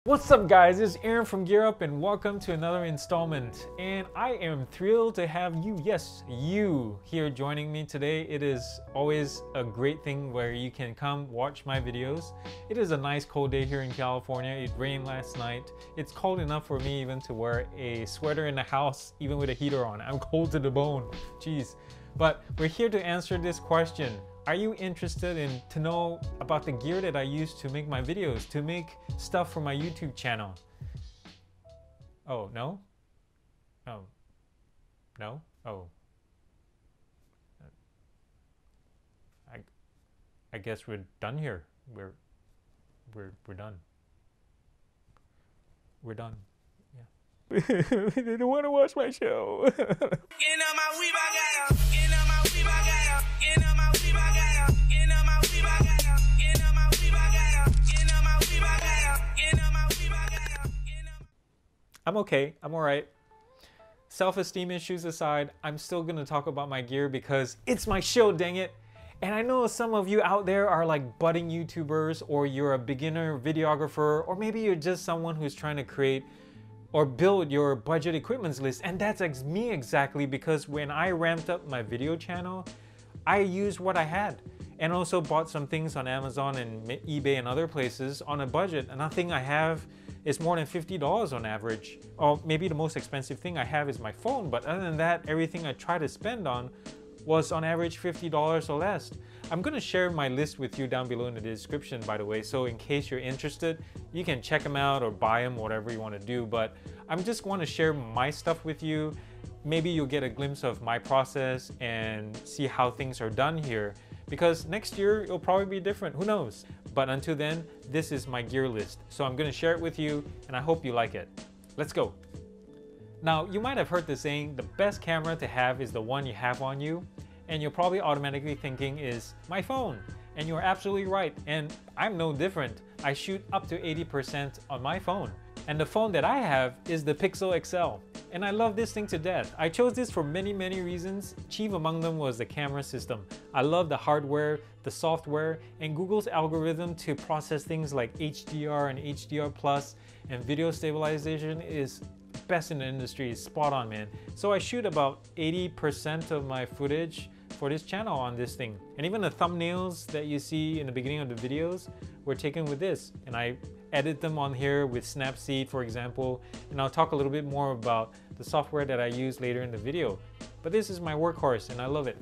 What's up guys, it's Aaron from Gear Up and welcome to another installment. And I am thrilled to have you, yes, you here joining me today. It is always a great thing where you can come watch my videos. It is a nice cold day here in California. It rained last night. It's cold enough for me even to wear a sweater in the house, even with a heater on. I'm cold to the bone, jeez. But we're here to answer this question. Are you interested to know about the gear that I use to make my videos, to make stuff for my YouTube channel? Oh, no? Oh. No? Oh. I guess we're done here. We're done. We're done. Yeah. They don't want to watch my show. I'm okay, I'm alright. Self-esteem issues aside, I'm still gonna talk about my gear because it's my show, dang it! And I know some of you out there are like budding YouTubers, or you're a beginner videographer, or maybe you're just someone who's trying to create or build your budget equipment list. And that's me exactly, because when I ramped up my video channel, I used what I had. And also bought some things on Amazon and eBay and other places on a budget. And nothing I have is more than $50 on average. Or maybe the most expensive thing I have is my phone, but other than that, everything I try to spend on was on average $50 or less. I'm gonna share my list with you down below in the description, by the way, so in case you're interested, you can check them out or buy them, whatever you want to do. But I'm just want to share my stuff with you. Maybe you'll get a glimpse of my process and see how things are done here. Because next year it'll probably be different, who knows? But until then, this is my gear list. So I'm gonna share it with you and I hope you like it. Let's go. Now, you might have heard the saying, the best camera to have is the one you have on you. And you're probably automatically thinking is my phone. And you're absolutely right. And I'm no different. I shoot up to 80% on my phone. And the phone that I have is the Pixel XL. And I love this thing to death. I chose this for many reasons. Chief among them was the camera system. I love the hardware, the software, and Google's algorithm to process things like HDR and HDR+, and video stabilization is best in the industry. It's spot on, man. So I shoot about 80% of my footage for this channel on this thing. And even the thumbnails that you see in the beginning of the videos were taken with this. And I edit them on here with Snapseed, for example. And I'll talk a little bit more about the software that I use later in the video. But this is my workhorse and I love it.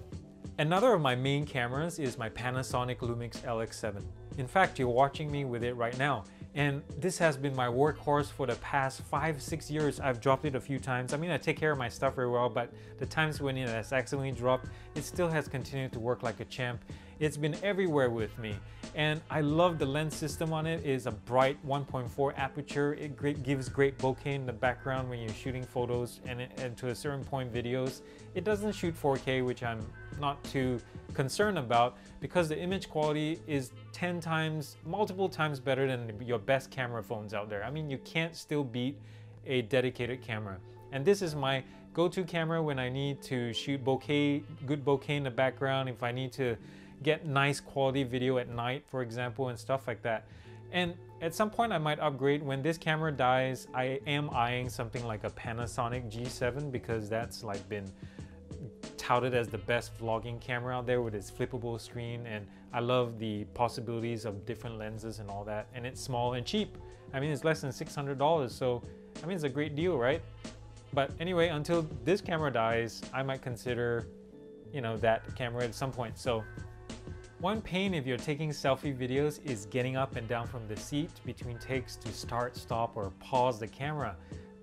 Another of my main cameras is my Panasonic Lumix LX7. In fact, you're watching me with it right now. And this has been my workhorse for the past 5-6 years. I've dropped it a few times. I mean, I take care of my stuff very well, but the times when it has accidentally dropped, it still has continued to work like a champ. It's been everywhere with me. And I love the lens system on it. It is a bright 1.4 aperture. It gives great bokeh in the background when you're shooting photos and to a certain point videos. It doesn't shoot 4K, which I'm not too concerned about, because the image quality is 10 times, multiple times better than your best camera phones out there. I mean, you can't still beat a dedicated camera. And this is my go-to camera when I need to shoot bokeh, good bokeh in the background, if I need to get nice quality video at night, for example, and stuff like that. And at some point I might upgrade. When this camera dies, I am eyeing something like a Panasonic G7, because that's like been touted as the best vlogging camera out there with its flippable screen, and I love the possibilities of different lenses and all that. And it's small and cheap. I mean, it's less than $600, so I mean, it's a great deal, right? But anyway, until this camera dies, I might consider, you know, that camera at some point. So one pain if you're taking selfie videos is getting up and down from the seat between takes to start, stop, or pause the camera.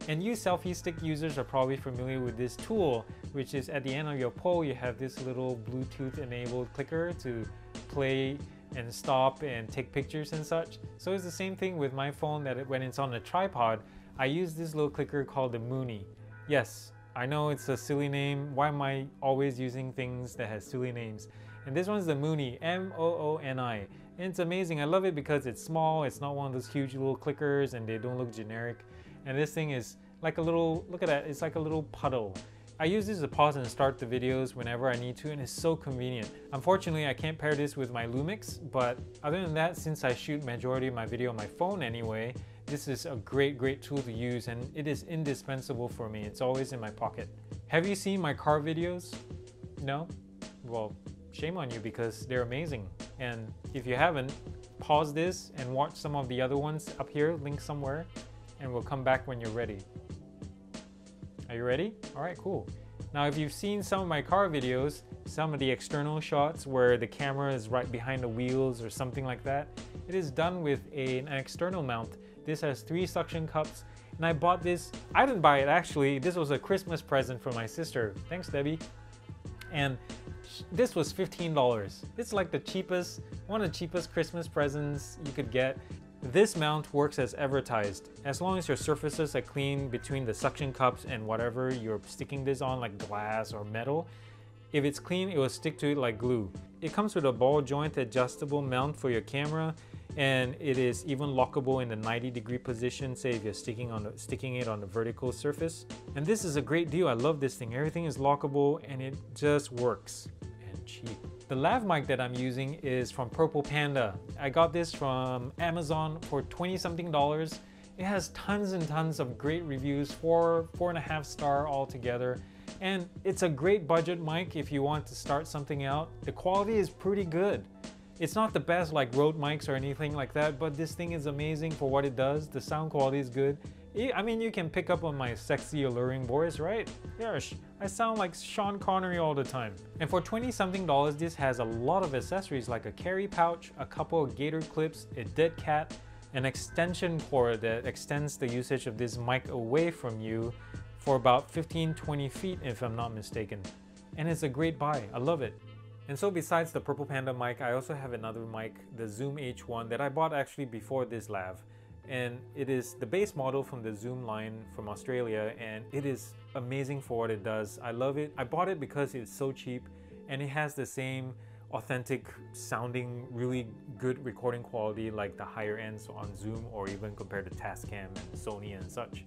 And you selfie stick users are probably familiar with this tool, which is at the end of your pole, you have this little Bluetooth enabled clicker to play and stop and take pictures and such. So it's the same thing with my phone, that when it's on a tripod, I use this little clicker called the Mooney. Yes, I know it's a silly name. Why am I always using things that have silly names? And this one's the Mooney, M-O-O-N-I. And it's amazing. I love it because it's small, it's not one of those huge little clickers, and they don't look generic. And this thing is like a little, look at that, it's like a little puddle. I use this to pause and start the videos whenever I need to, and it's so convenient. Unfortunately, I can't pair this with my Lumix, but other than that, since I shoot majority of my video on my phone anyway, this is a great tool to use, and it is indispensable for me. It's always in my pocket. Have you seen my car videos? No? Well, shame on you, because they're amazing. And if you haven't, pause this and watch some of the other ones up here, link somewhere, and we'll come back when you're ready. Are you ready? All right, cool. Now, if you've seen some of my car videos, some of the external shots where the camera is right behind the wheels or something like that, it is done with an external mount. This has 3 suction cups, and I bought this. I didn't buy it actually. This was a Christmas present from my sister. Thanks, Debbie. And this was $15. It's like the cheapest, one of the cheapest Christmas presents you could get. This mount works as advertised. As long as your surfaces are clean between the suction cups and whatever you're sticking this on, like glass or metal, if it's clean, it will stick to it like glue. It comes with a ball joint adjustable mount for your camera, and it is even lockable in the 90-degree position, say if you're sticking it on the vertical surface. And this is a great deal. I love this thing. Everything is lockable and it just works, and cheap. The lav mic that I'm using is from Purple Panda. I got this from Amazon for 20-something dollars. It has tons and tons of great reviews, 4.5 star altogether. And it's a great budget mic if you want to start something out. The quality is pretty good. It's not the best like Rode mics or anything like that, but this thing is amazing for what it does. The sound quality is good. I mean, you can pick up on my sexy, alluring voice, right? Gosh, I sound like Sean Connery all the time. And for 20-something dollars, this has a lot of accessories like a carry pouch, a couple of gator clips, a dead cat, an extension cord that extends the usage of this mic away from you for about 15-20 feet if I'm not mistaken. And it's a great buy. I love it. And so besides the Purple Panda mic, I also have another mic, the Zoom H1, that I bought actually before this lav. And it is the base model from the Zoom line from Australia, and it is amazing for what it does. I love it. I bought it because it's so cheap, and it has the same authentic sounding, really good recording quality like the higher ends on Zoom, or even compared to Tascam and Sony and such.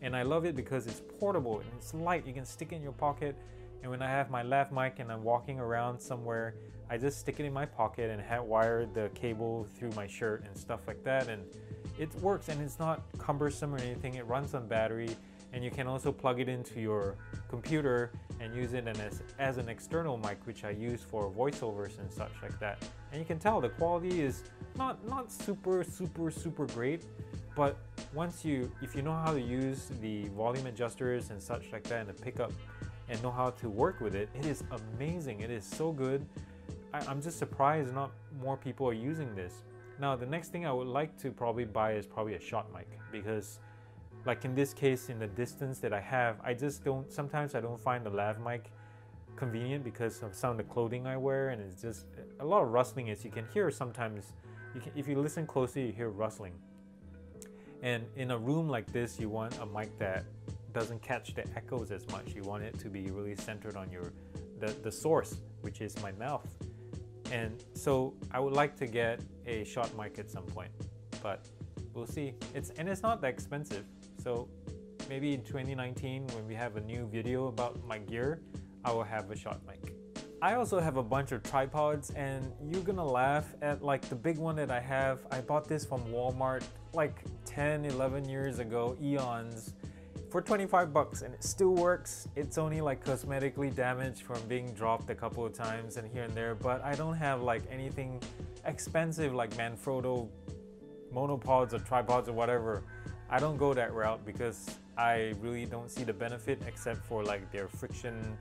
And I love it because it's portable and it's light. You can stick it in your pocket. And when I have my lav mic and I'm walking around somewhere, I just stick it in my pocket and wire the cable through my shirt and stuff like that. And it works, and it's not cumbersome or anything. It runs on battery, and you can also plug it into your computer and use it as an external mic, which I use for voiceovers and such like that. And you can tell the quality is not super great, but if you know how to use the volume adjusters and such like that and the pickup and know how to work with it, it is amazing. It is so good. I'm just surprised not more people are using this. Now, the next thing I would like to probably buy is probably a shot mic, because like in this case, in the distance that I have, sometimes I don't find the lav mic convenient because of some of the clothing I wear, and it's just a lot of rustling, as you can hear sometimes. If you listen closely, you hear rustling. And in a room like this, you want a mic that doesn't catch the echoes as much. You want it to be really centered on the source, which is my mouth. And so I would like to get a shot mic at some point, but we'll see. It's not that expensive. So maybe in 2019, when we have a new video about my gear, I will have a shot mic. I also have a bunch of tripods, and you're gonna laugh at like the big one that I have. I bought this from Walmart like 10, 11 years ago, eons, for 25 bucks, and it still works. It's only like cosmetically damaged from being dropped a couple of times and here and there, but I don't have like anything expensive like Manfrotto monopods or tripods or whatever. I don't go that route because I really don't see the benefit except for like their friction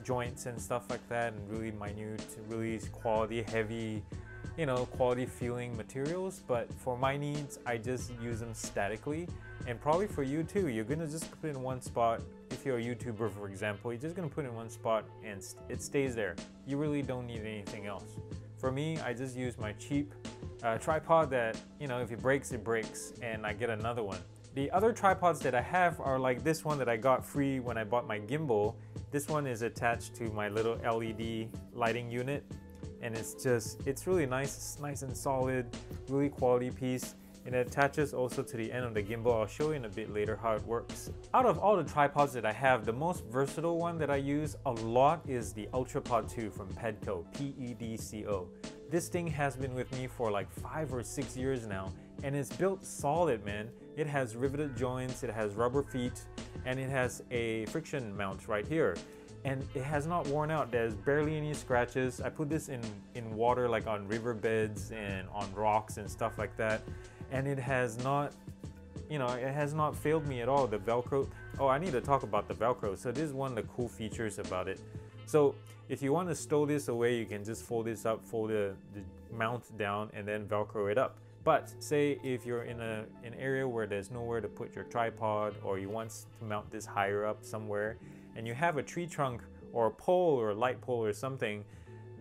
joints and stuff like that, and really minute, really quality heavy, quality feeling materials. But for my needs, I just use them statically. And probably for you too, you're gonna just put it in one spot. If you're a YouTuber, for example, you're just gonna put it in one spot and it stays there. You really don't need anything else. For me, I just use my cheap tripod that, if it breaks, and I get another one. The other tripods that I have are like this one that I got free when I bought my gimbal. This one is attached to my little LED lighting unit, and it's really nice. It's nice and solid, really quality piece. And it attaches also to the end of the gimbal. I'll show you in a bit later how it works. Out of all the tripods that I have, the most versatile one that I use a lot is the UltraPod 2 from Pedco, P-E-D-C-O. This thing has been with me for like 5 or 6 years now, and it's built solid, man. It has riveted joints, it has rubber feet, and it has a friction mount right here. And it has not worn out. There's barely any scratches. I put this in water, like on riverbeds and on rocks and stuff like that. And it has not, you know, it has not failed me at all. The Velcro, oh, I need to talk about the Velcro. So this is one of the cool features about it. So if you want to stow this away, you can just fold this up, fold the mount down, and then Velcro it up. But say if you're in an area where there's nowhere to put your tripod, or you want to mount this higher up somewhere, and you have a tree trunk or a pole or a light pole or something,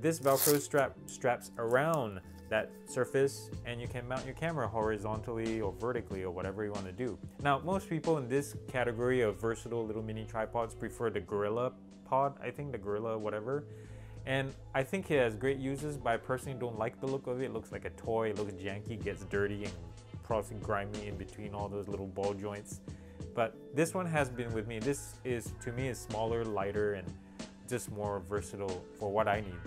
this Velcro straps around that surface, and you can mount your camera horizontally or vertically or whatever you want to do. Now, most people in this category of versatile little mini tripods prefer the Gorilla Pod, I think, the Gorilla whatever. And I think it has great uses, but I personally don't like the look of it. It looks like a toy, it looks janky, gets dirty and probably grimy in between all those little ball joints. But this one has been with me. This is, to me, is smaller, lighter, and just more versatile for what I need.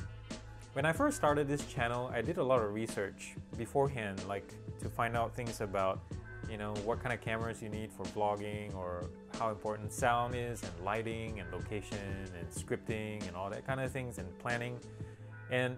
When I first started this channel, I did a lot of research beforehand, like to find out things about, you know, what kind of cameras you need for vlogging, or how important sound is, and lighting, and location, and scripting, and all that kind of things, and planning. And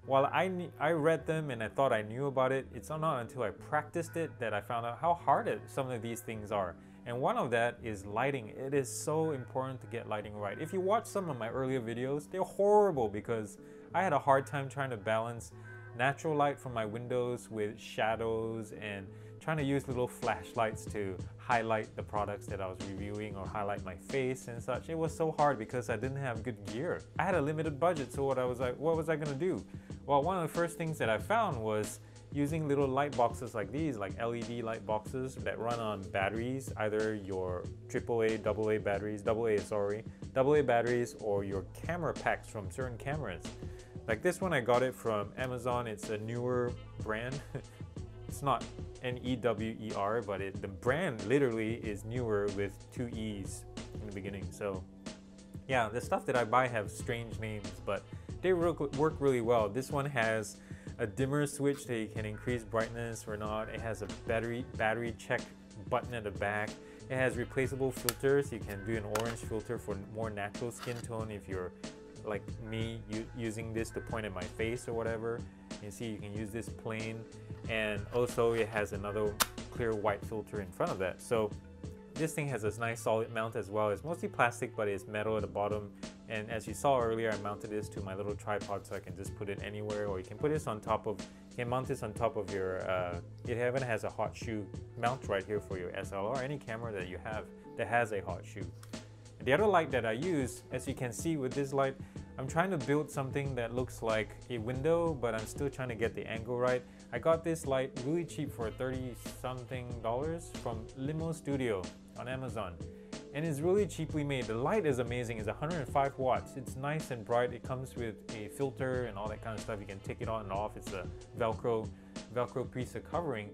while I read them and I thought I knew about it, it's not until I practiced it that I found out how hard some of these things are. And one of that is lighting. It is so important to get lighting right. If you watch some of my earlier videos, they're horrible because I had a hard time trying to balance natural light from my windows with shadows, and trying to use little flashlights to highlight the products that I was reviewing or highlight my face and such. It was so hard because I didn't have good gear. I had a limited budget, so what was I gonna do? Well, one of the first things that I found was using little light boxes like these, like LED light boxes that run on batteries, either your AAA, AA batteries, AA batteries, or your camera packs from certain cameras. Like this one, I got it from Amazon. It's a newer brand. It's not N-E-W-E-R, but the brand literally is newer with 2 E's in the beginning. So yeah, the stuff that I buy have strange names, but they work really well. This one has a dimmer switch that you can increase brightness or not. It has a battery check button at the back. It has replaceable filters. You can do an orange filter for more natural skin tone if you're like me, using this to point at my face or whatever. You see, you can use this plain, and also it has another clear white filter in front of that. So this thing has this nice solid mount as well. It's mostly plastic, but it's metal at the bottom. And as you saw earlier, I mounted this to my little tripod, so I can just put it anywhere, or you can put this on top of, you can mount this on top of your, it even has a hot shoe mount right here for your SLR, any camera that you have that has a hot shoe. The other light that I use, as you can see with this light, I'm trying to build something that looks like a window, but I'm still trying to get the angle right. I got this light really cheap for $30-something from Limo Studio on Amazon. And it's really cheaply made. The light is amazing. It's 105 watts. It's nice and bright. It comes with a filter and all that kind of stuff. You can take it on and off. It's a Velcro piece of covering.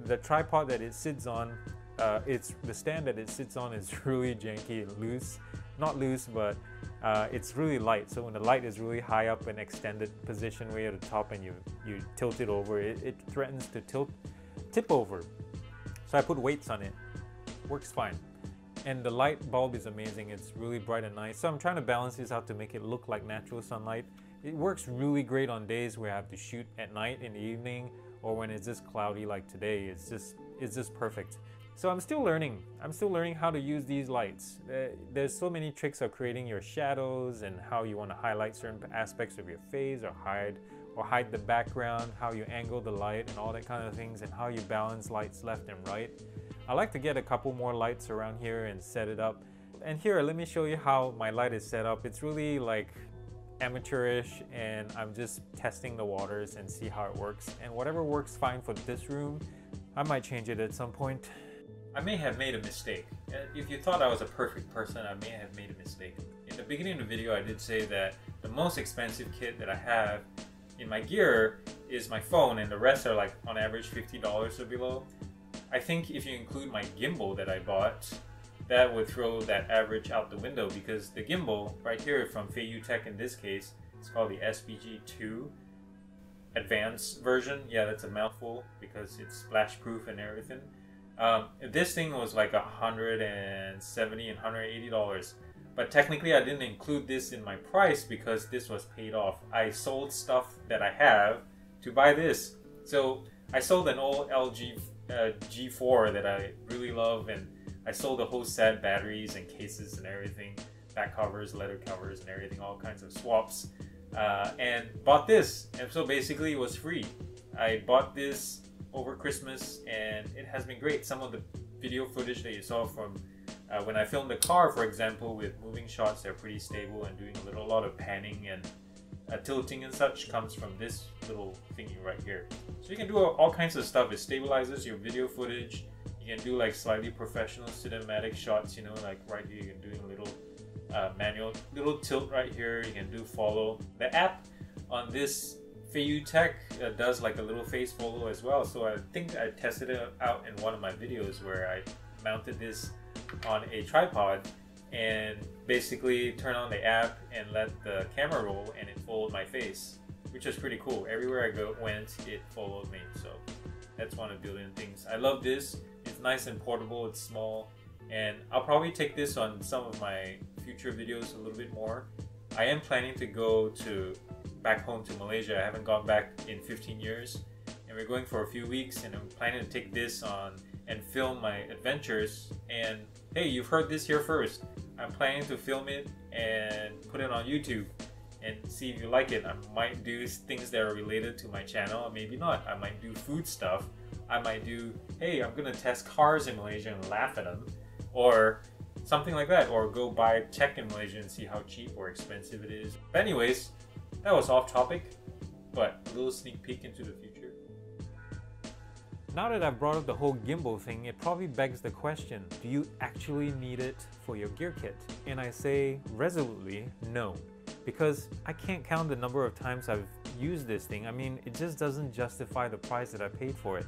The tripod that it sits on, the stand that it sits on is really janky and loose. Not loose, but it's really light. So when the light is really high up in extended position way at the top and you tilt it over, it threatens to tip over. So I put weights on it. Works fine. And the light bulb is amazing. It's really bright and nice. So I'm trying to balance this out to make it look like natural sunlight. It works really great on days where I have to shoot at night, in the evening, or when it's just cloudy like today. It's just perfect. So I'm still learning. I'm still learning how to use these lights. There's so many tricks of creating your shadows and how you want to highlight certain aspects of your face, or hide the background, how you angle the light and all that kind of things, and how you balance lights left and right. I like to get a couple more lights around here and set it up. And here, let me show you how my light is set up. It's really like amateurish, and I'm just testing the waters and see how it works. And whatever works fine for this room, I might change it at some point. I may have made a mistake. If you thought I was a perfect person, I may have made a mistake. In the beginning of the video, I did say that the most expensive kit that I have in my gear is my phone, and the rest are like on average $50 or below. I think if you include my gimbal that I bought, that would throw that average out the window, because the gimbal right here from Tech in this case, it's called the SBG2. advanced version. Yeah, that's a mouthful because it's splash proof and everything. This thing was like $170 and $180, but technically I didn't include this in my price because this was paid off. I sold stuff that I have to buy this. So I sold an old LG G4 that I really love, and I sold the whole set, batteries and cases and everything, back covers, leather covers and everything, all kinds of swaps, and bought this. And so basically it was free. I bought this over Christmas and it has been great. Some of the video footage that you saw from when I filmed the car, for example, with moving shots, they're pretty stable, and doing a lot of panning and tilting and such comes from this little thingy right here. So you can do all kinds of stuff. It stabilizes your video footage. You can do like slightly professional cinematic shots, you know, like right here you can do a little manual, little tilt right here. You can do follow. The app on this Feiyu Tech does like a little face follow as well. So I think I tested it out in one of my videos where I mounted this on a tripod and basically turn on the app and let the camera roll, and it followed my face, which is pretty cool. Everywhere I went, it followed me. So that's one of the billion things. I love this. It's nice and portable. It's small, and I'll probably take this on some of my future videos a little bit more. I am planning to go back home to Malaysia. I haven't gone back in 15 years, and we're going for a few weeks, and I'm planning to take this on and film my adventures. And hey, you've heard this here first. I'm planning to film it and put it on YouTube and see if you like it. I might do things that are related to my channel, or maybe not. I might do food stuff. I might do, hey, I'm gonna test cars in Malaysia and laugh at them, or something like that, or go buy tech in Malaysia and see how cheap or expensive it is. But anyways, that was off topic, but a little sneak peek into the future. Now that I've brought up the whole gimbal thing, it probably begs the question, do you actually need it for your gear kit? And I say resolutely no, because I can't count the number of times I've used this thing. I mean, it just doesn't justify the price that I paid for it.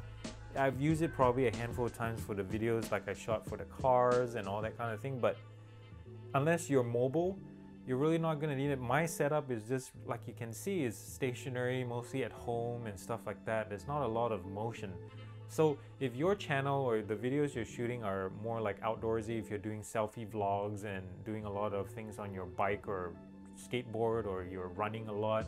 I've used it probably a handful of times for the videos like I shot for the cars and all that kind of thing, but unless you're mobile, you're really not going to need it. My setup is just, like you can see, is stationary, mostly at home and stuff like that. There's not a lot of motion. So if your channel or the videos you're shooting are more like outdoorsy, if you're doing selfie vlogs and doing a lot of things on your bike or skateboard, or you're running a lot,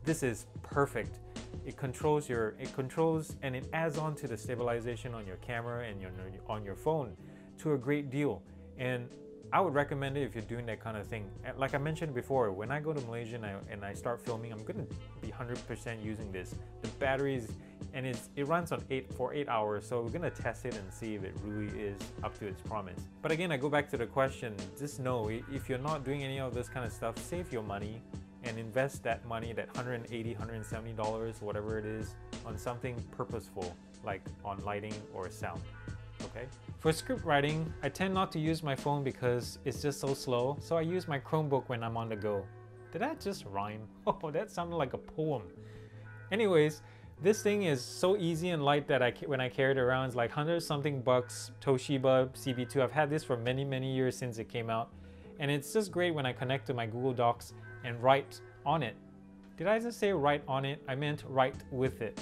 this is perfect. It controls and it adds on to the stabilization on your camera and on your phone to a great deal. And I would recommend it if you're doing that kind of thing. Like I mentioned before, when I go to Malaysia and I start filming, I'm going to be 100% using this. The batteries, and it runs on for 8 hours, so we're going to test it and see if it really is up to its promise. But again, I go back to the question, just know, if you're not doing any of this kind of stuff, save your money and invest that money, that $180, $170, whatever it is, on something purposeful, like on lighting or sound. Okay. For script writing, I tend not to use my phone because it's just so slow, so I use my Chromebook when I'm on the go. Did that just rhyme? Oh, that sounded like a poem. Anyways, this thing is so easy and light that when I carry it around, it's like 100-something bucks, Toshiba CB2. I've had this for many, many years since it came out, and it's just great when I connect to my Google Docs and write on it. Did I just say write on it? I meant write with it.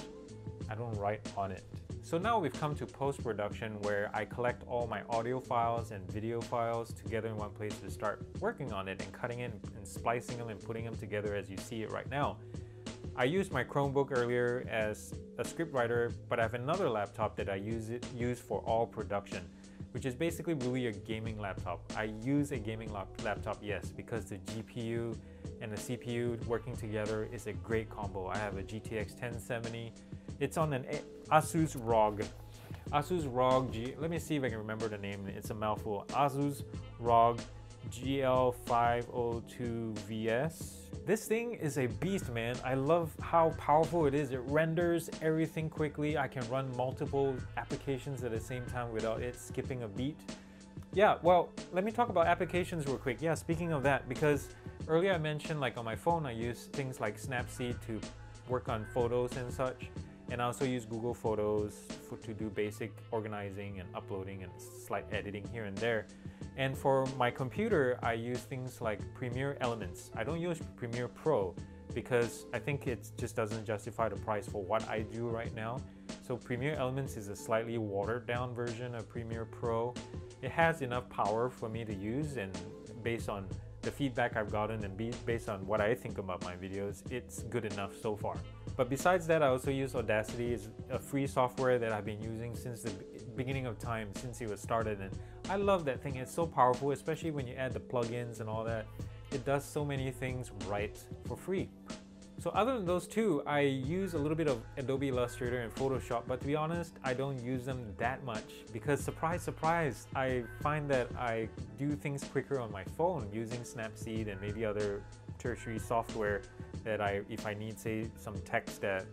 I don't write on it. So now we've come to post-production, where I collect all my audio files and video files together in one place to start working on it and cutting it and splicing them and putting them together as you see it right now. I used my Chromebook earlier as a scriptwriter, but I have another laptop that I use for all production, which is basically really a gaming laptop. I use a gaming laptop, yes, because the GPU and the CPU working together is a great combo. I have a GTX 1070. It's on an Asus ROG. Asus ROG let me see if I can remember the name. It's a mouthful. Asus ROG GL502VS. This thing is a beast, man. I love how powerful it is. It renders everything quickly. I can run multiple applications at the same time without it skipping a beat. Yeah, well, let me talk about applications real quick. Yeah, speaking of that, because earlier I mentioned, like on my phone, I use things like Snapseed to work on photos and such. And I also use Google Photos to do basic organizing and uploading and slight editing here and there. And for my computer, I use things like Premiere Elements. I don't use Premiere Pro because I think it just doesn't justify the price for what I do right now. So Premiere Elements is a slightly watered down version of Premiere Pro. It has enough power for me to use, and based on the feedback I've gotten and based on what I think about my videos, it's good enough so far. But besides that, I also use Audacity. It's a free software that I've been using since the beginning of time, since it was started, and I love that thing. It's so powerful, especially when you add the plugins and all that. It does so many things right for free. So other than those two, I use a little bit of Adobe Illustrator and Photoshop, but to be honest, I don't use them that much because surprise, surprise, I find that I do things quicker on my phone using Snapseed and maybe other tertiary software that if I need, say, some text that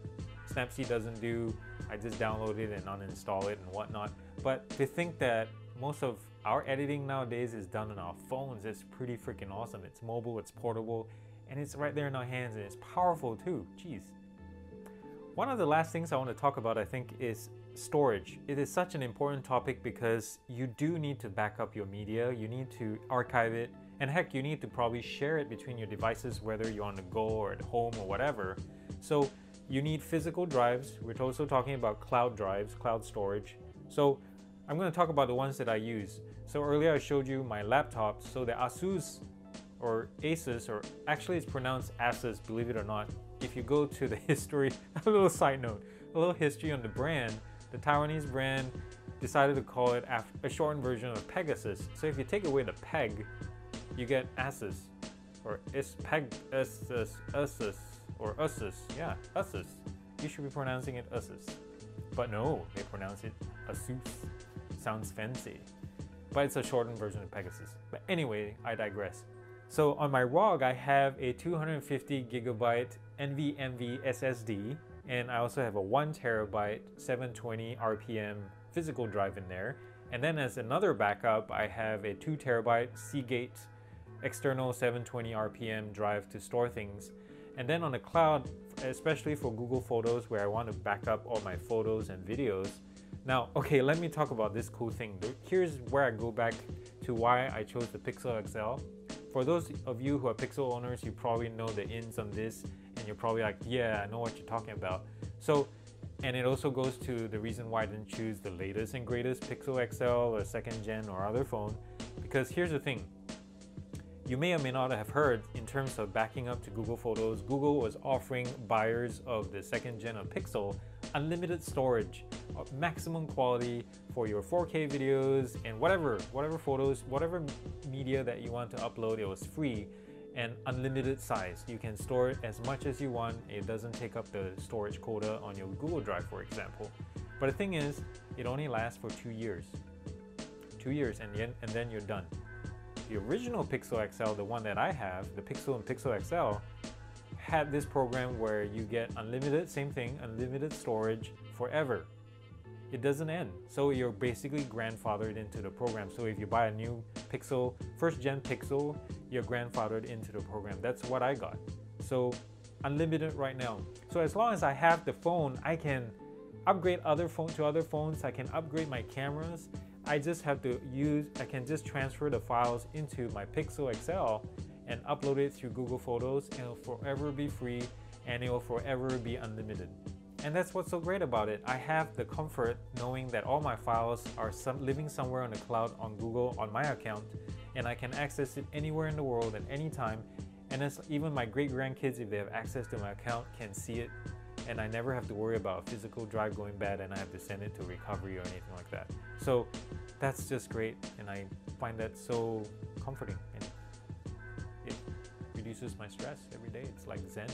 Snapseed doesn't do, I just download it and uninstall it and whatnot. But to think that most of our editing nowadays is done on our phones, it's pretty freaking awesome. It's mobile, it's portable, and it's right there in our hands, and it's powerful too. Jeez. One of the last things I want to talk about, I think, is storage. It is such an important topic because you do need to back up your media, you need to archive it, and heck, you need to probably share it between your devices, whether you're on the go or at home or whatever. So you need physical drives. We're also talking about cloud drives, cloud storage. So I'm going to talk about the ones that I use. So earlier I showed you my laptops. So the Asus or Asus, or actually it's pronounced Asus, believe it or not. If you go to the history, a little side note, a little history on the brand, the Taiwanese brand decided to call it a shortened version of Pegasus. So if you take away the peg, you get Asus, or Asus, or Asus, yeah, Asus. You should be pronouncing it Asus. But no, they pronounce it Asus. Sounds fancy. But it's a shortened version of Pegasus. But anyway, I digress. So on my ROG, I have a 250 gigabyte NVMe SSD, and I also have a 1 terabyte 720 RPM physical drive in there. And then as another backup, I have a 2 terabyte Seagate external 720 RPM drive to store things. And then on the cloud, especially for Google Photos, where I want to back up all my photos and videos. Now, okay, let me talk about this cool thing. Here's where I go back to why I chose the Pixel XL. For those of you who are Pixel owners, you probably know the ins on this, and you're probably like, yeah, I know what you're talking about. So, and it also goes to the reason why I didn't choose the latest and greatest Pixel XL or second gen or other phone, because here's the thing. You may or may not have heard, in terms of backing up to Google Photos, Google was offering buyers of the second gen of Pixel unlimited storage, maximum quality for your 4K videos and whatever photos, whatever media that you want to upload. It was free and unlimited size. You can store it as much as you want. It doesn't take up the storage quota on your Google Drive, for example. But the thing is, it only lasts for 2 years. 2 years, and then you're done. The original Pixel XL, the one that I have, the Pixel and Pixel XL, had this program where you get unlimited, same thing, unlimited storage forever. It doesn't end. So you're basically grandfathered into the program. So if you buy a new Pixel, first gen Pixel, you're grandfathered into the program. That's what I got. So unlimited right now. So as long as I have the phone, I can upgrade other phones. I can upgrade my cameras. I just have to I can just transfer the files into my Pixel XL and upload it through Google Photos, and it'll forever be free, and it will forever be unlimited. And that's what's so great about it. I have the comfort knowing that all my files are living somewhere on the cloud on Google on my account, and I can access it anywhere in the world at any time. And even my great-grandkids, if they have access to my account, can see it, and I never have to worry about a physical drive going bad and I have to send it to recovery or anything like that. So that's just great, and I find that so comforting, and it reduces my stress every day. It's like Zen.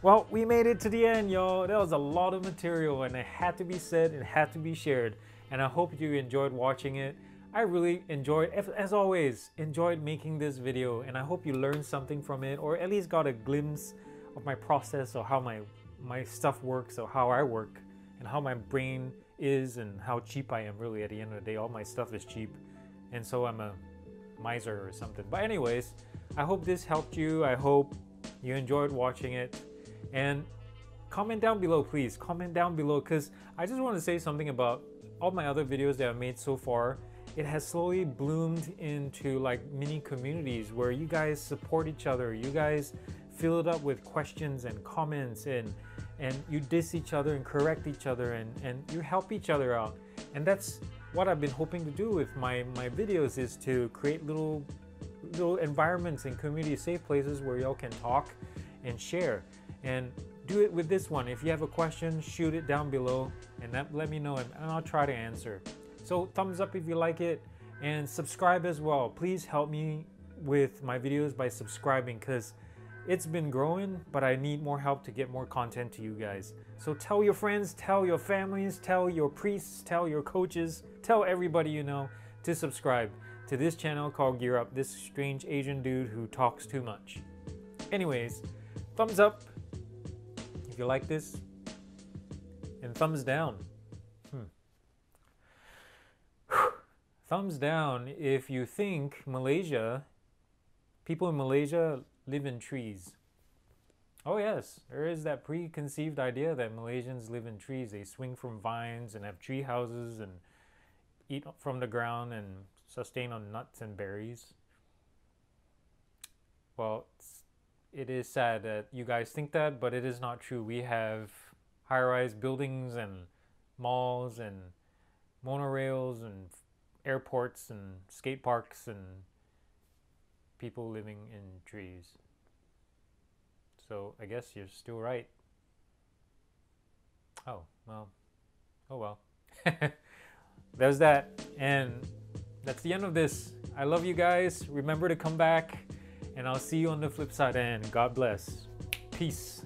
Well, we made it to the end, y'all. That was a lot of material, and it had to be said, it had to be shared, and I hope you enjoyed watching it. I really enjoyed, as always, enjoyed making this video, and I hope you learned something from it, or at least got a glimpse of my process, or how my stuff works, or how I work, and how my brain is, and how cheap I am. Really, at the end of the day, all my stuff is cheap, and so I'm a miser or something. But anyways, I hope this helped you. I hope you enjoyed watching it, and comment down below, please. Comment down below, because I just want to say something about all my other videos that I've made so far. It has slowly bloomed into like mini communities where you guys support each other. You guys fill it up with questions and comments, and you diss each other and correct each other, and you help each other out. And that's what I've been hoping to do with my videos, is to create little environments and community safe places where y'all can talk and share. And do it with this one. If you have a question, shoot it down below and let me know, and I'll try to answer. So thumbs up if you like it, and subscribe as well. Please help me with my videos by subscribing, because it's been growing, but I need more help to get more content to you guys. So tell your friends, tell your families, tell your priests, tell your coaches, tell everybody you know to subscribe to this channel called Gear Up, this strange Asian dude who talks too much. Anyways, thumbs up if you like this, and thumbs down. Thumbs down if you think people in Malaysia live in trees. Oh yes, there is that preconceived idea that Malaysians live in trees. They swing from vines and have tree houses and eat from the ground and sustain on nuts and berries. Well, it is sad that you guys think that, but it is not true. We have high-rise buildings and malls and monorails and airports and skate parks and people living in trees. So I guess you're still right. Oh well. There's that, and that's the end of this. I love you guys. Remember to come back, and I'll see you on the flip side, and God bless. Peace.